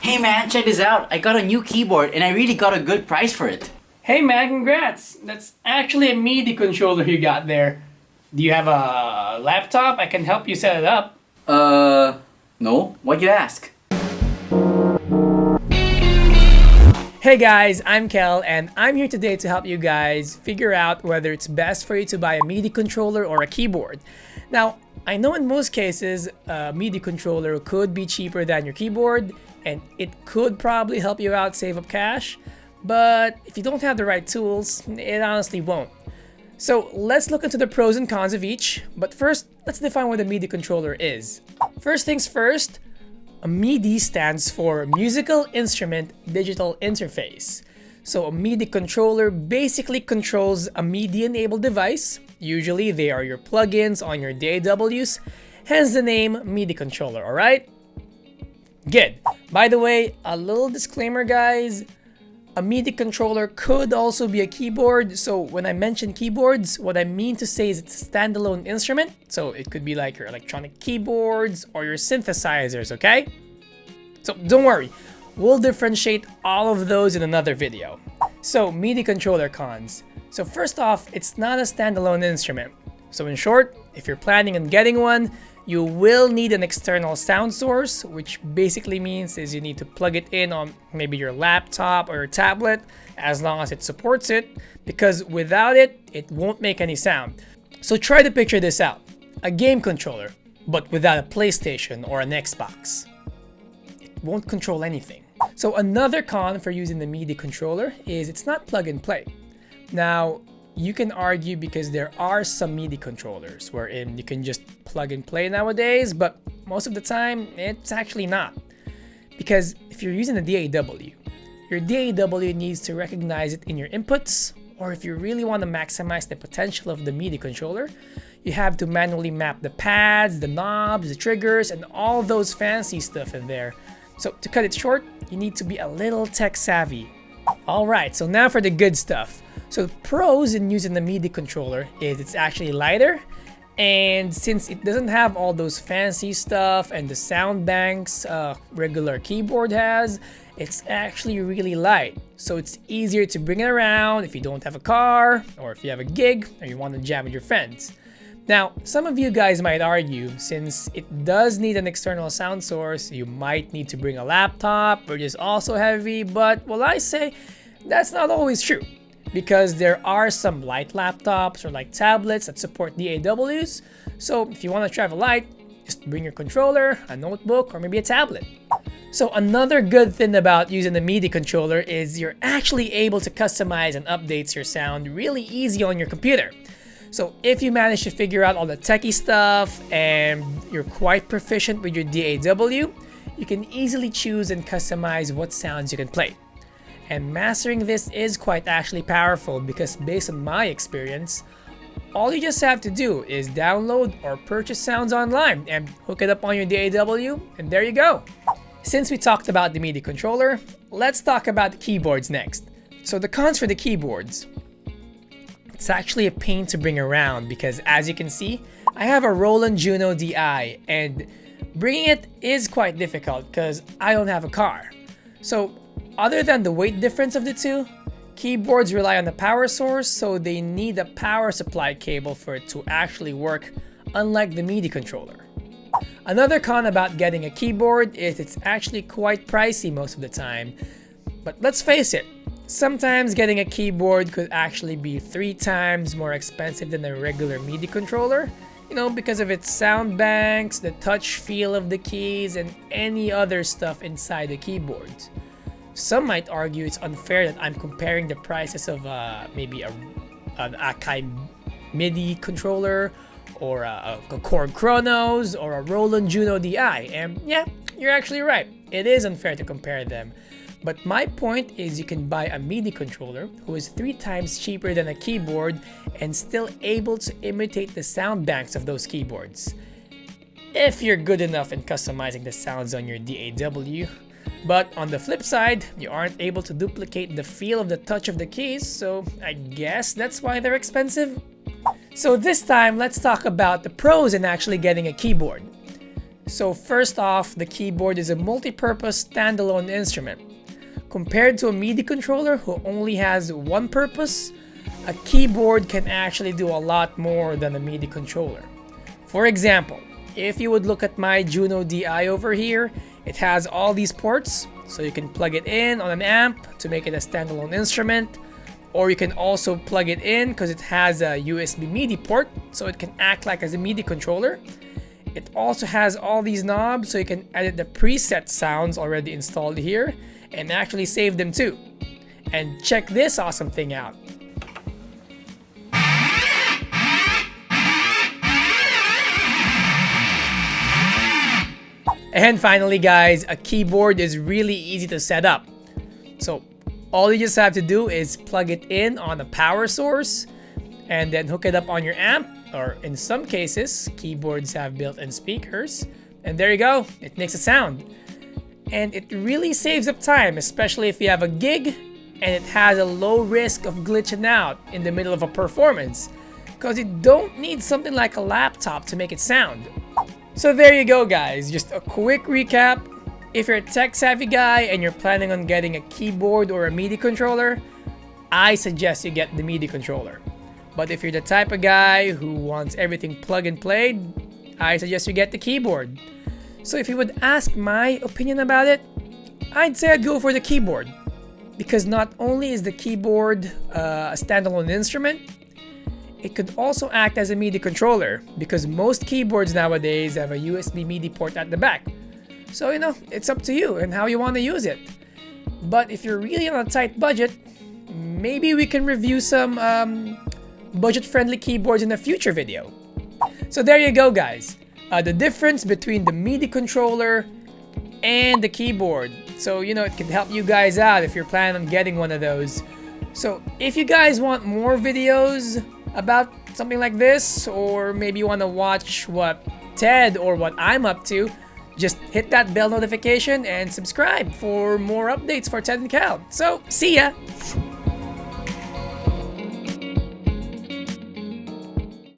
Hey man, check this out. I got a new keyboard and I really got a good price for it. Hey man, congrats! That's actually a MIDI controller you got there. Do you have a laptop? I can help you set it up. No? Why'd you ask? Hey guys, I'm Kel and I'm here today to help you guys figure out whether it's best for you to buy a MIDI controller or a keyboard. Now, I know in most cases, a MIDI controller could be cheaper than your keyboard and it could probably help you out save up cash, but if you don't have the right tools, it honestly won't. So let's look into the pros and cons of each, but first, let's define what a MIDI controller is. First things first, a MIDI stands for Musical Instrument Digital Interface. So a MIDI controller basically controls a MIDI-enabled device. Usually they are your plugins on your DAWs, hence the name MIDI controller, alright? Good. By the way, a little disclaimer guys, a MIDI controller could also be a keyboard. So when I mention keyboards, what I mean to say is it's a standalone instrument. So it could be like your electronic keyboards or your synthesizers, okay? So don't worry, we'll differentiate all of those in another video. So MIDI controller cons. So first off, it's not a standalone instrument. So in short, if you're planning on getting one, you will need an external sound source, which basically means is you need to plug it in on maybe your laptop or your tablet, as long as it supports it, because without it, it won't make any sound. So try to picture this out. A game controller, but without a PlayStation or an Xbox. It won't control anything. So another con for using the MIDI controller is it's not plug and play. Now, you can argue because there are some MIDI controllers wherein you can just plug and play nowadays, but most of the time it's actually not. Because if you're using a DAW, your DAW needs to recognize it in your inputs, or if you really want to maximize the potential of the MIDI controller, you have to manually map the pads, the knobs, the triggers, and all those fancy stuff in there. So to cut it short, you need to be a little tech savvy. Alright, so now for the good stuff. So the pros in using the MIDI controller is it's actually lighter, and since it doesn't have all those fancy stuff and the sound banks regular keyboard has, it's actually really light. So it's easier to bring it around if you don't have a car, or if you have a gig, or you want to jam with your friends. Now, some of you guys might argue, since it does need an external sound source, you might need to bring a laptop, which is also heavy, but well, I say that's not always true. Because there are some light laptops or like tablets that support DAWs. So if you want to travel light, just bring your controller, a notebook, or maybe a tablet. So another good thing about using the MIDI controller is you're actually able to customize and update your sound really easy on your computer. So if you manage to figure out all the techie stuff and you're quite proficient with your DAW, you can easily choose and customize what sounds you can play. And mastering this is quite actually powerful because based on my experience, all you just have to do is download or purchase sounds online and hook it up on your DAW, and there you go. Since we talked about the MIDI controller, let's talk about the keyboards next. So the cons for the keyboards. It's actually a pain to bring around because as you can see, I have a Roland Juno DI and bringing it is quite difficult because I don't have a car. So other than the weight difference of the two, keyboards rely on the power source, so they need a power supply cable for it to actually work, unlike the MIDI controller. Another con about getting a keyboard is it's actually quite pricey most of the time. But let's face it, sometimes getting a keyboard could actually be 3 times more expensive than a regular MIDI controller, because of its sound banks, the touch feel of the keys, and any other stuff inside the keyboards. Some might argue it's unfair that I'm comparing the prices of maybe an Akai MIDI controller or a Korg Chronos or a Roland Juno DI. And yeah, you're actually right. It is unfair to compare them. But my point is you can buy a MIDI controller who is 3 times cheaper than a keyboard and still able to imitate the sound banks of those keyboards. If you're good enough in customizing the sounds on your DAW. But on the flip side, you aren't able to duplicate the feel of the touch of the keys, so I guess that's why they're expensive. So this time, let's talk about the pros in actually getting a keyboard. So first off, the keyboard is a multi-purpose standalone instrument. Compared to a MIDI controller who only has one purpose, a keyboard can actually do a lot more than a MIDI controller. For example, if you would look at my Juno DI over here, it has all these ports, so you can plug it in on an amp to make it a standalone instrument, or you can also plug it in because it has a USB MIDI port, so it can act like as a MIDI controller. It also has all these knobs, so you can edit the preset sounds already installed here and actually save them too. And check this awesome thing out. And finally guys, a keyboard is really easy to set up. So all you just have to do is plug it in on a power source and then hook it up on your amp, or in some cases, keyboards have built-in speakers. And there you go, it makes a sound. And it really saves up time, especially if you have a gig and it has a low risk of glitching out in the middle of a performance, because you don't need something like a laptop to make it sound. So there you go guys, just a quick recap. If you're a tech-savvy guy and you're planning on getting a keyboard or a MIDI controller, I suggest you get the MIDI controller. But if you're the type of guy who wants everything plug and played, I suggest you get the keyboard. So if you would ask my opinion about it, I'd say I'd go for the keyboard. Because not only is the keyboard a standalone instrument, it could also act as a MIDI controller, because most keyboards nowadays have a USB MIDI port at the back. So you know, it's up to you and how you want to use it. But if you're really on a tight budget, maybe we can review some budget-friendly keyboards in a future video. So there you go guys, the difference between the MIDI controller and the keyboard. So you know, it can help you guys out if you're planning on getting one of those. So if you guys want more videos about something like this, or maybe you want to watch what Ted or what I'm up to, just hit that bell notification and subscribe for more updates for Ted and Cal. So see ya!